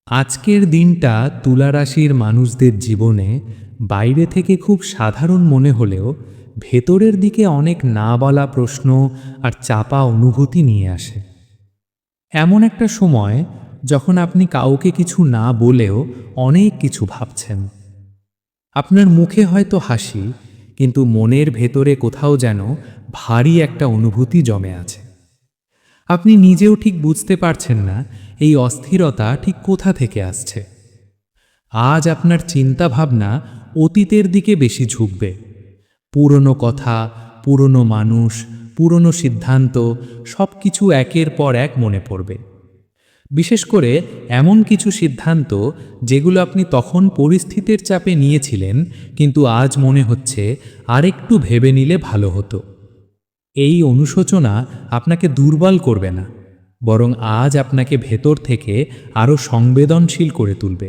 আজকের দিনটা তুলা রাশির মানুষদের জীবনে বাইরে থেকে খুব সাধারণ মনে হলেও ভেতরের দিকে অনেক না বলা প্রশ্ন আর চাপা অনুভূতি নিয়ে আসে। এমন একটা সময় যখন আপনি কাউকে কিছু না বলেও অনেক কিছু ভাবছেন। আপনার মুখে হয়তো হাসি, কিন্তু মনের ভেতরে কোথাও যেন ভারী একটা অনুভূতি জমে আছে। আপনি নিজেও ঠিক বুঝতে পারছেন না এই অস্থিরতা ঠিক কোথা থেকে আসছে। আজ আপনার চিন্তা ভাবনা অতীতের দিকে বেশি ঝুঁকবে। পুরনো কথা, পুরনো মানুষ, পুরনো সিদ্ধান্ত সব কিছু একের পর এক মনে পড়বে। বিশেষ করে এমন কিছু সিদ্ধান্ত যেগুলো আপনি তখন পরিস্থিতির চাপে নিয়েছিলেন, কিন্তু আজ মনে হচ্ছে আরেকটু ভেবে নিলে ভালো হতো। এই অনুশোচনা আপনাকে দুর্বল করবে না, বরং আজ আপনাকে ভেতর থেকে আরও সংবেদনশীল করে তুলবে।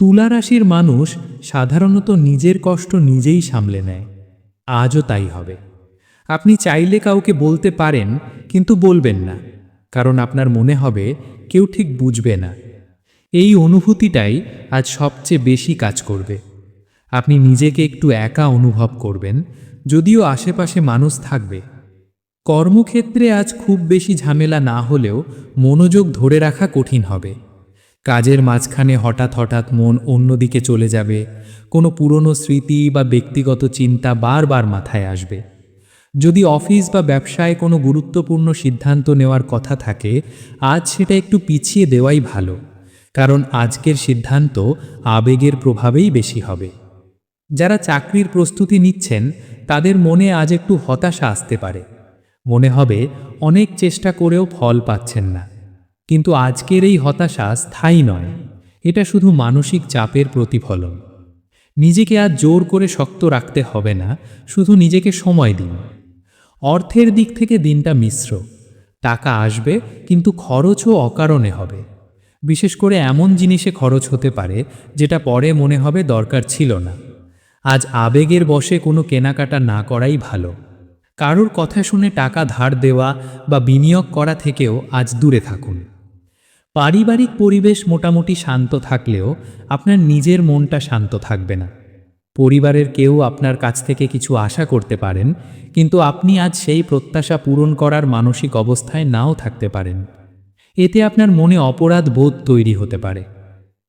তুলা রাশির মানুষ সাধারণত নিজের কষ্ট নিজেই সামলে নেয়। আজও তাই হবে। আপনি চাইলে কাউকে বলতে পারেন, কিন্তু বলবেন না, কারণ আপনার মনে হবে কেউ ঠিক বুঝবে না। এই অনুভূতিটাই আজ সবচেয়ে বেশি কাজ করবে। আপনি নিজেকে একটু একা অনুভব করবেন, যদিও আশেপাশে মানুষ থাকবে। কর্মক্ষেত্রে আজ খুব বেশি ঝামেলা না হলেও মনোযোগ ধরে রাখা কঠিন হবে। কাজের মাঝখানে হঠাৎ হঠাৎ মন অন্যদিকে চলে যাবে, কোনো পুরনো স্মৃতি বা ব্যক্তিগত চিন্তা বারবার মাথায় আসবে। যদি অফিস বা ব্যবসায় কোনো গুরুত্বপূর্ণ সিদ্ধান্ত নেওয়ার কথা থাকে, আজ সেটা একটু পিছিয়ে দেওয়াই ভালো, কারণ আজকের সিদ্ধান্ত আবেগের প্রভাবেই বেশি হবে। যারা চাকরির প্রস্তুতি নিচ্ছেন, তাদের মনে আজ একটু হতাশা আসতে পারে। মনে হবে অনেক চেষ্টা করেও ফল পাচ্ছেন না। কিন্তু আজকের এই হতাশা স্থায়ী নয়, এটা শুধু মানসিক চাপের প্রতিফলন। নিজেকে আজ জোর করে শক্ত রাখতে হবে না, শুধু নিজেকে সময় দিন। অর্থের দিক থেকে দিনটা মিশ্র। টাকা আসবে, কিন্তু খরচও অকারণে হবে। বিশেষ করে এমন জিনিসে খরচ হতে পারে যেটা পরে মনে হবে দরকার ছিল না। আজ আবেগের বশে কোনো কেনাকাটা না করাই ভালো। কারোর কথা শুনে টাকা ধার দেওয়া বা বিনিয়োগ করা থেকেও আজ দূরে থাকুন। পারিবারিক পরিবেশ মোটামুটি শান্ত থাকলেও আপনার নিজের মনটা শান্ত থাকবে না। পরিবারের কেউ আপনার কাছ থেকে কিছু আশা করতে পারেন, কিন্তু আপনি আজ সেই প্রত্যাশা পূরণ করার মানসিক অবস্থায় নাও থাকতে পারেন। এতে আপনার মনে অপরাধ বোধ তৈরি হতে পারে।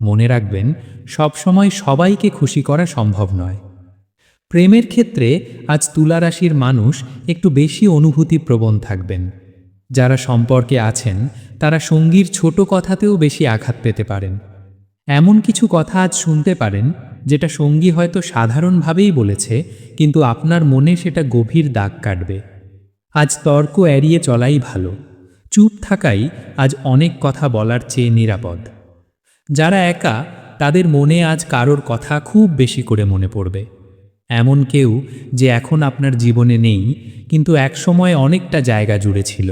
মনে রাখবেন, সবসময় সবাইকে খুশি করা সম্ভব নয়। প্রেমের ক্ষেত্রে আজ তুলা রাশির মানুষ একটু বেশি অনুভূতিপ্রবণ থাকবেন। যারা সম্পর্কে আছেন, তারা সঙ্গীর ছোট কথাতেও বেশি আঘাত পেতে পারেন। এমন কিছু কথা আজ শুনতে পারেন যেটা সঙ্গী হয়তো সাধারণভাবেই বলেছে, কিন্তু আপনার মনে সেটা গভীর দাগ কাটবে। আজ তর্ক এড়িয়ে চলাই ভালো। চুপ থাকাই আজ অনেক কথা বলার চেয়ে নিরাপদ। যারা একা, তাদের মনে আজ কারোর কথা খুব বেশি করে মনে পড়বে। এমন কেউ যে এখন আপনার জীবনে নেই, কিন্তু একসময় অনেকটা জায়গা জুড়ে ছিল।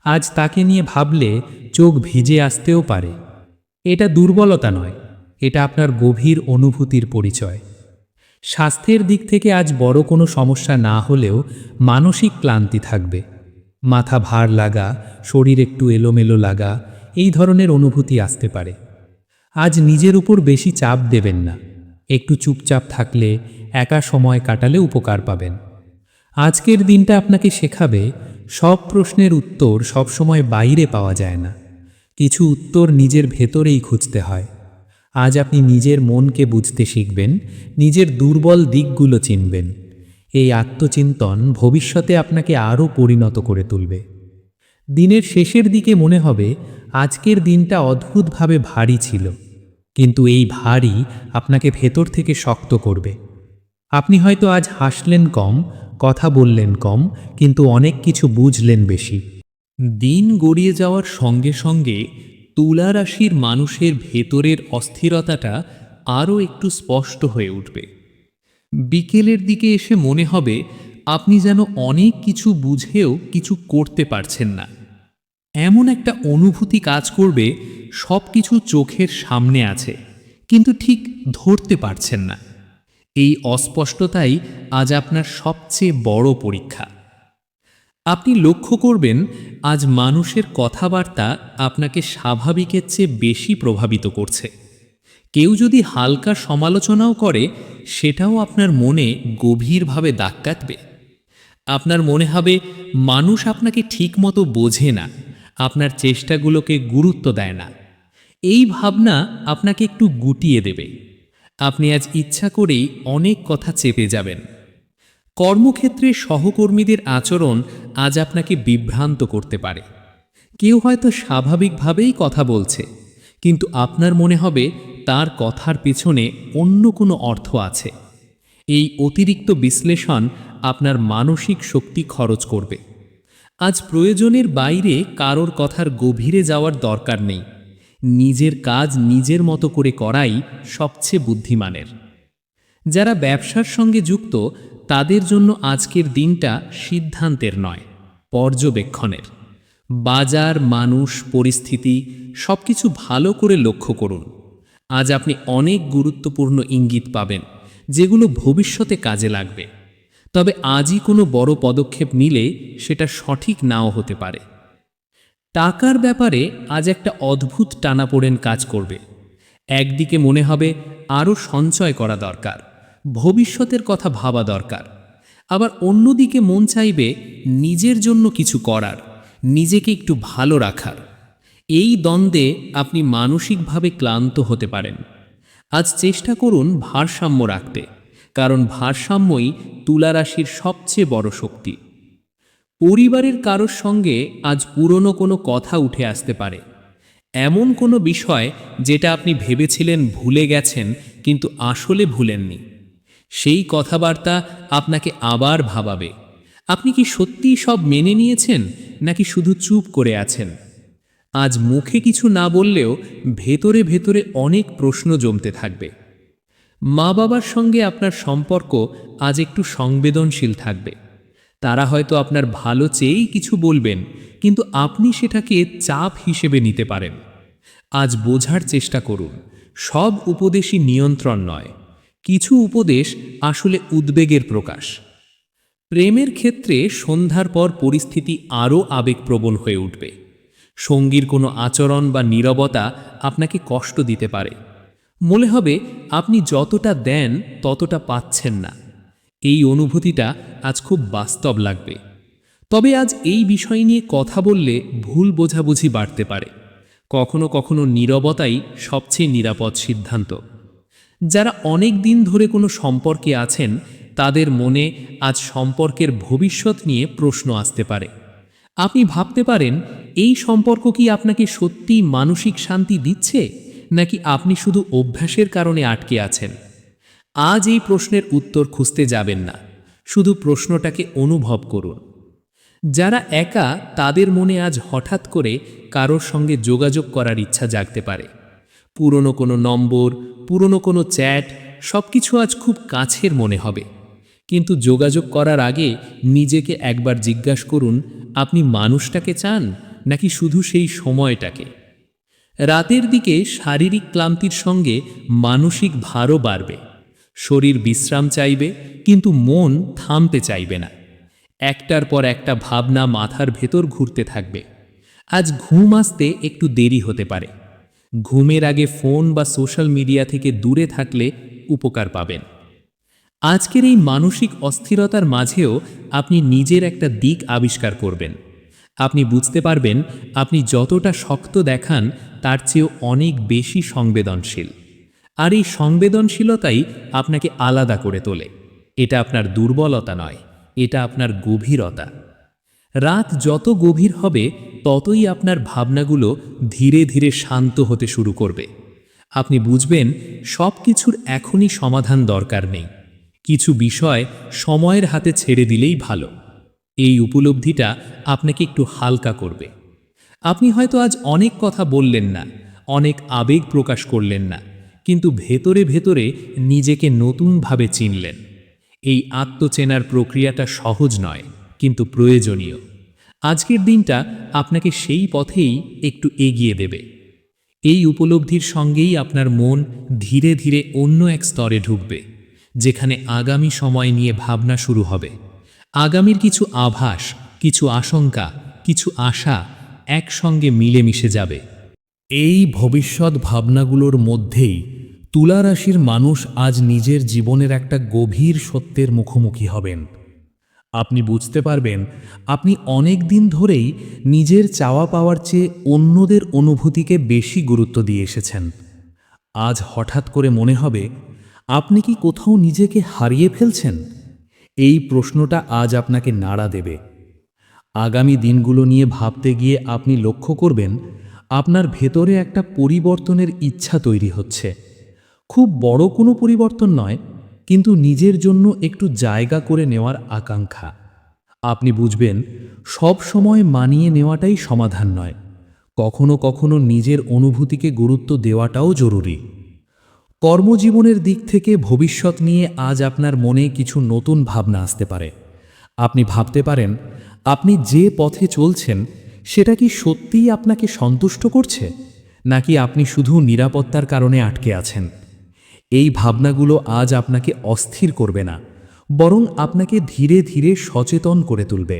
আজ তাকে নিয়ে ভাবলে চোখ ভিজে আসতেও পারে। এটা দুর্বলতা নয়, এটা আপনার গভীর অনুভূতির পরিচয়। স্বাস্থ্যের দিক থেকে আজ বড় কোনো সমস্যা না হলেও মানসিক ক্লান্তি থাকবে। মাথা ভার লাগা, শরীর একটু এলোমেলো লাগা, এই ধরনের অনুভূতি আসতে পারে। আজ নিজের উপর বেশি চাপ দেবেন না। একটু চুপচাপ থাকলে, একা সময় কাটালে উপকার পাবেন। আজকের দিনটা আপনাকে শেখাবে, সব প্রশ্নের উত্তর সবসময় বাইরে পাওয়া যায় না। কিছু উত্তর নিজের ভেতরেই খুঁজতে হয়। আজ আপনি নিজের মনকে বুঝতে শিখবেন, নিজের দুর্বল দিকগুলো চিনবেন। এই আত্মচিন্তন ভবিষ্যতে আপনাকে আরও পরিণত করে তুলবে। দিনের শেষের দিকে মনে হবে আজকের দিনটা অদ্ভুতভাবে ভারী ছিল, কিন্তু এই ভারী আপনাকে ভেতর থেকে শক্ত করবে। আপনি হয়তো আজ হাসলেন কম, কথা বললেন কম, কিন্তু অনেক কিছু বুঝলেন বেশি। দিন গড়িয়ে যাওয়ার সঙ্গে সঙ্গে তুলা রাশির মানুষের ভেতরের অস্থিরতাটা আরও একটু স্পষ্ট হয়ে উঠবে। বিকেলের দিকে এসে মনে হবে আপনি যেন অনেক কিছু বুঝেও কিছু করতে পারছেন না। এমন একটা অনুভূতি কাজ করবে সব কিছু চোখের সামনে আছে, কিন্তু ঠিক ধরতে পারছেন না। এই অস্পষ্টতাই আজ আপনার সবচেয়ে বড় পরীক্ষা। আপনি লক্ষ্য করবেন আজ মানুষের কথাবার্তা আপনাকে স্বাভাবিকের চেয়ে বেশি প্রভাবিত করছে। কেউ যদি হালকা সমালোচনাও করে, সেটাও আপনার মনে গভীরভাবে দাগ কাটবে। আপনার মনে হবে মানুষ আপনাকে ঠিকমতো বোঝে না, আপনার চেষ্টাগুলোকে গুরুত্ব দেয় না। এই ভাবনা আপনাকে একটু গুটিয়ে দেবে। আপনি আজ ইচ্ছা করেই অনেক কথা চেপে যাবেন। কর্মক্ষেত্রে সহকর্মীদের আচরণ আজ আপনাকে বিভ্রান্ত করতে পারে। কেউ হয়তো স্বাভাবিকভাবেই কথা বলছে, কিন্তু আপনার মনে হবে তার কথার পেছনে অন্য কোনো অর্থ আছে। এই অতিরিক্ত বিশ্লেষণ আপনার মানসিক শক্তি খরচ করবে। আজ প্রয়োজনের বাইরে কারোর কথার গভীরে যাওয়ার দরকার নেই। নিজের কাজ নিজের মতো করে করাই সবচেয়ে বুদ্ধিমানের। যারা ব্যবসার সঙ্গে যুক্ত, তাদের জন্য আজকের দিনটা সিদ্ধান্তের নয়, পর্যবেক্ষণের। বাজার, মানুষ, পরিস্থিতি সবকিছু ভালো করে লক্ষ্য করুন। আজ আপনি অনেক গুরুত্বপূর্ণ ইঙ্গিত পাবেন, যেগুলো ভবিষ্যতে কাজে লাগবে। তবে আজই কোনো বড় পদক্ষেপ নিলে সেটা সঠিক নাও হতে পারে। টাকার ব্যাপারে আজ একটা অদ্ভুত টানাপোড়েন কাজ করবে। একদিকে মনে হবে আরও সঞ্চয় করা দরকার, ভবিষ্যতের কথা ভাবা দরকার। আবার অন্যদিকে মন চাইবে নিজের জন্য কিছু করার, নিজেকে একটু ভালো রাখার। এই দ্বন্দ্বে আপনি মানসিকভাবে ক্লান্ত হতে পারেন। আজ চেষ্টা করুন ভারসাম্য রাখতে, কারণ ভারসাম্যই তুলা রাশির সবচেয়ে বড় শক্তি। পরিবারের কারোর সঙ্গে আজ পুরনো কোনো কথা উঠে আসতে পারে। এমন কোনো বিষয় যেটা আপনি ভেবেছিলেন ভুলে গেছেন, কিন্তু আসলে ভুলেননি। সেই কথাবার্তা আপনাকে আবার ভাবাবে। আপনি কি সত্যিই সব মেনে নিয়েছেন, নাকি শুধু চুপ করে আছেন? আজ মুখে কিছু না বললেও ভেতরে ভেতরে অনেক প্রশ্ন জমতে থাকবে। মা বাবার সঙ্গে আপনার সম্পর্ক আজ একটু সংবেদনশীল থাকবে। তারা হয়তো আপনার ভালো চেয়েই কিছু বলবেন, কিন্তু আপনি সেটাকে চাপ হিসেবে নিতে পারেন। আজ বোঝার চেষ্টা করুন, সব উপদেশই নিয়ন্ত্রণ নয়। কিছু উপদেশ আসলে উদ্বেগের প্রকাশ। প্রেমের ক্ষেত্রে সন্ধ্যার পর পরিস্থিতি আরও আবেগপ্রবণ হয়ে উঠবে। সঙ্গীর কোনো আচরণ বা নীরবতা আপনাকে কষ্ট দিতে পারে। মনে হবে আপনি যতটা দেন ততটা পাচ্ছেন না। এই অনুভূতিটা আজ খুব বাস্তব লাগবে। তবে আজ এই বিষয় নিয়ে কথা বললে ভুল বোঝাবুঝি বাড়তে পারে। কখনো কখনো নীরবতাই সবচেয়ে নিরাপদ সিদ্ধান্ত। যারা অনেক দিন ধরে কোনো সম্পর্কে আছেন, তাদের মনে আজ সম্পর্কের ভবিষ্যৎ নিয়ে প্রশ্ন আসতে পারে। আপনি ভাবতে পারেন এই সম্পর্ক কি আপনাকে সত্যিই মানসিক শান্তি দিচ্ছে, নাকি আপনি শুধু অভ্যাসের কারণে আটকে আছেন। আজ এই প্রশ্নের উত্তর খুঁজতে যাবেন না, শুধু প্রশ্নটাকে অনুভব করুন। যারা একা, তাদের মনে আজ হঠাৎ করে কারোর সঙ্গে যোগাযোগ করার ইচ্ছা জাগতে পারে। পুরনো কোনো নম্বর, পুরনো কোনো চ্যাট, সবকিছু আজ খুব কাছের মনে হবে। কিন্তু যোগাযোগ করার আগে নিজেকে একবার জিজ্ঞাসা করুন, আপনি মানুষটাকে চান, নাকি শুধু সেই সময়টাকে। রাতের দিকে শারীরিক ক্লান্তির সঙ্গে মানসিক ভারও বাড়বে। শরীর বিশ্রাম চাইবে, কিন্তু মন থামতে চাইবে না। একটার পর একটা ভাবনা মাথার ভেতর ঘুরতে থাকবে। আজ ঘুম আসতে একটু দেরি হতে পারে। ঘুমের আগে ফোন বা সোশ্যাল মিডিয়া থেকে দূরে থাকলে উপকার পাবেন। আজকের এই মানসিক অস্থিরতার মাঝেও আপনি নিজের একটা দিক আবিষ্কার করবেন। আপনি বুঝতে পারবেন আপনি যতটা শক্ত দেখান তার চেয়েও অনেক বেশি সংবেদনশীল। আর এই সংবেদনশীলতাই আপনাকে আলাদা করে তোলে। এটা আপনার দুর্বলতা নয়, এটা আপনার গভীরতা। রাত যত গভীর হবে, ততই আপনার ভাবনাগুলো ধীরে ধীরে শান্ত হতে শুরু করবে। আপনি বুঝবেন সব কিছুর এখনই সমাধান দরকার নেই। কিছু বিষয় সময়ের হাতে ছেড়ে দিলেই ভালো। এই উপলব্ধিটা আপনাকে একটু হালকা করবে। আপনি হয়তো আজ অনেক কথা বললেন না, অনেক আবেগ প্রকাশ করলেন না, কিন্তু ভেতরে ভেতরে নিজেকে নতুনভাবে চিনলেন। এই আত্মচেনার প্রক্রিয়াটা সহজ নয়, কিন্তু প্রয়োজনীয়। আজকের দিনটা আপনাকে সেই পথেই একটু এগিয়ে দেবে। এই উপলব্ধির সঙ্গেই আপনার মন ধীরে ধীরে অন্য এক স্তরে ঢুকবে, যেখানে আগামী সময় নিয়ে ভাবনা শুরু হবে। আগামীর কিছু আভাস, কিছু আশঙ্কা, কিছু আশা একসঙ্গে মিলেমিশে যাবে। এই ভবিষ্যৎ ভাবনাগুলোর মধ্যেই তুলা রাশির মানুষ আজ নিজের জীবনের একটা গভীর সত্যের মুখোমুখি হবেন। আপনি বুঝতে পারবেন আপনি অনেক দিন ধরেই নিজের চাওয়া পাওয়ার চেয়ে অন্যদের অনুভূতিকে বেশি গুরুত্ব দিয়ে এসেছেন। আজ হঠাৎ করে মনে হবে আপনি কি কোথাও নিজেকে হারিয়ে ফেলছেন? এই প্রশ্নটা আজ আপনাকে নাড়া দেবে। আগামী দিনগুলো নিয়ে ভাবতে গিয়ে আপনি লক্ষ্য করবেন আপনার ভেতরে একটা পরিবর্তনের ইচ্ছা তৈরি হচ্ছে। খুব বড় কোনো পরিবর্তন নয়, কিন্তু নিজের জন্য একটু জায়গা করে নেওয়ার আকাঙ্ক্ষা। আপনি বুঝবেন সব সময় মানিয়ে নেওয়াটাই সমাধান নয়, কখনো কখনো নিজের অনুভূতিকে গুরুত্ব দেওয়াটাও জরুরি। কর্মজীবনের দিক থেকে ভবিষ্যৎ নিয়ে আজ আপনার মনে কিছু নতুন ভাবনা আসতে পারে। আপনি ভাবতে পারেন আপনি যে পথে চলছেন সেটা কি সত্যিই আপনাকে সন্তুষ্ট করছে, নাকি আপনি শুধু নিরাপত্তার কারণে আটকে আছেন। এই ভাবনাগুলো আজ আপনাকে অস্থির করবে না, বরং আপনাকে ধীরে ধীরে সচেতন করে তুলবে।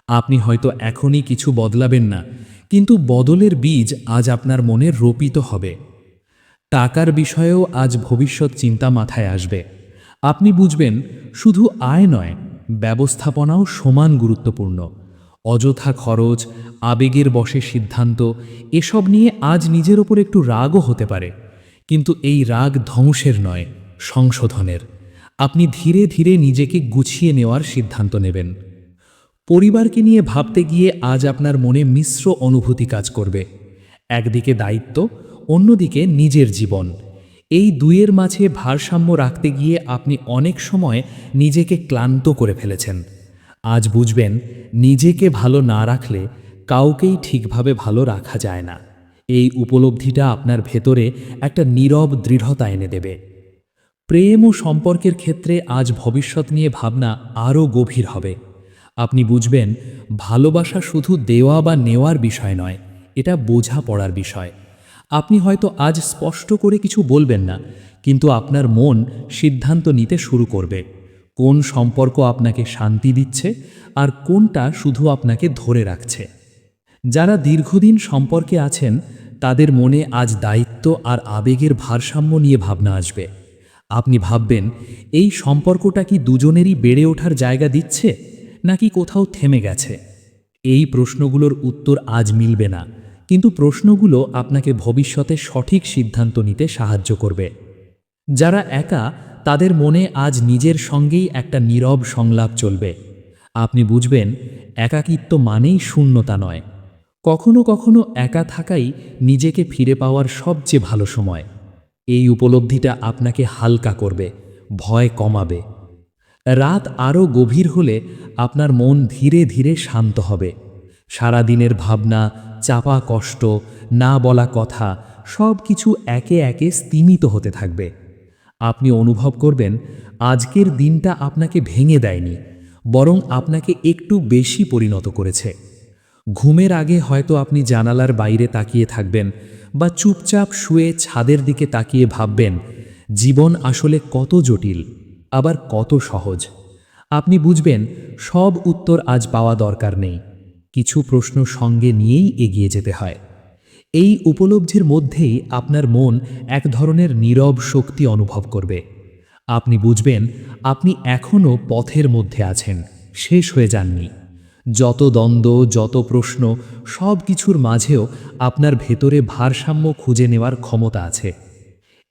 আপনি হয়তো এখনই কিছু বদলাবেন না, কিন্তু বদলের বীজ আজ আপনার মনে রোপিত হবে। টাকার বিষয়েও আজ ভবিষ্যৎ চিন্তা মাথায় আসবে। আপনি বুঝবেন শুধু আয় নয়, ব্যবস্থাপনাও সমান গুরুত্বপূর্ণ। অযথা খরচ, আবেগের বশে সিদ্ধান্ত, এসব নিয়ে আজ নিজের ওপর একটু রাগও হতে পারে, কিন্তু এই রাগ ধ্বংসের নয়, সংশোধনের। আপনি ধীরে ধীরে নিজেকে গুছিয়ে নেওয়ার সিদ্ধান্ত নেবেন। পরিবারকে নিয়ে ভাবতে গিয়ে আজ আপনার মনে মিশ্র অনুভূতি কাজ করবে। একদিকে দায়িত্ব, অন্যদিকে নিজের জীবন। এই দুইয়ের মাঝে ভারসাম্য রাখতে গিয়ে আপনি অনেক সময় নিজেকে ক্লান্ত করে ফেলেছেন। আজ বুঝবেন নিজেকে ভালো না রাখলে কাউকেই ঠিকভাবে ভালো রাখা যায় না। এই উপলব্ধিটা আপনার ভেতরে একটা নীরব দৃঢ়তা এনে দেবে। প্রেম ও সম্পর্কের ক্ষেত্রে আজ ভবিষ্যৎ নিয়ে ভাবনা আরও গভীর হবে। আপনি বুঝবেন ভালোবাসা শুধু দেওয়া বা নেওয়ার বিষয় নয়, এটা বোঝাপড়ার বিষয়। আপনি হয়তো আজ স্পষ্ট করে কিছু বলবেন না, কিন্তু আপনার মন সিদ্ধান্ত নিতে শুরু করবে কোন সম্পর্ক আপনাকে শান্তি দিচ্ছে আর কোনটা শুধু আপনাকে ধরে রাখছে। যারা দীর্ঘদিন সম্পর্কে আছেন তাদের মনে আজ দায়িত্ব আর আবেগের ভারসাম্য নিয়ে ভাবনা আসবে। আপনি ভাববেন এই সম্পর্কটা কি দুজনেরই বেড়ে ওঠার জায়গা দিচ্ছে, নাকি কোথাও থেমে গেছে। এই প্রশ্নগুলোর উত্তর আজ মিলবে না, কিন্তু প্রশ্নগুলো আপনাকে ভবিষ্যতে সঠিক সিদ্ধান্ত নিতে সাহায্য করবে। যারা একা তাদের মনে আজ নিজের সঙ্গেই একটা নীরব সংলাপ চলবে। আপনি বুঝবেন একাকিত্ব মানেই শূন্যতা নয়, কখনো কখনো একা থাকাই নিজেকে ফিরে পাওয়ার সবচেয়ে ভালো সময়। এই উপলব্ধিটা আপনাকে হালকা করবে, ভয় কমাবে। রাত আরও গভীর হলে আপনার মন ধীরে ধীরে শান্ত হবে। সারাদিনের ভাবনা, চাপা কষ্ট, না বলা কথা সব কিছু একে একে স্তিমিত হতে থাকবে। আপনি অনুভব করবেন আজকের দিনটা আপনাকে ভেঙে দেয়নি, বরং আপনাকে একটু বেশি পরিণত করেছে। ঘুমের আগে হয়তো আপনি জানালার বাইরে তাকিয়ে থাকবেন বা চুপচাপ শুয়ে ছাদের দিকে তাকিয়ে ভাববেন জীবন আসলে কত জটিল, আবার কত সহজ। আপনি বুঝবেন সব উত্তর আজ পাওয়া দরকার নেই, কিছু প্রশ্ন সঙ্গে নিয়েই এগিয়ে যেতে হয়। এই উপলব্ধির মধ্যেই আপনার মন এক ধরনের নীরব শক্তি অনুভব করবে। আপনি বুঝবেন আপনি এখনও পথের মধ্যে আছেন, শেষ হয়ে যাননি। যত দ্বন্দ্ব, যত প্রশ্ন, সব কিছুর মাঝেও আপনার ভেতরে ভারসাম্য খুঁজে নেওয়ার ক্ষমতা আছে।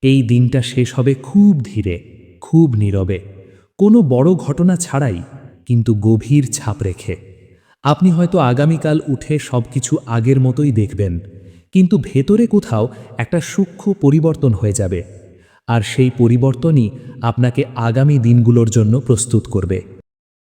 এই দিনটা শেষ হবে খুব ধীরে, খুব নীরবে, কোনো বড় ঘটনা ছাড়াই, কিন্তু গভীর ছাপ রেখে। আপনি হয়তো আগামীকাল উঠে সব কিছু আগের মতোই দেখবেন, কিন্তু ভেতরে কোথাও একটা সূক্ষ্ম পরিবর্তন হয়ে যাবে। আর সেই পরিবর্তনই আপনাকে আগামী দিনগুলোর জন্য প্রস্তুত করবে।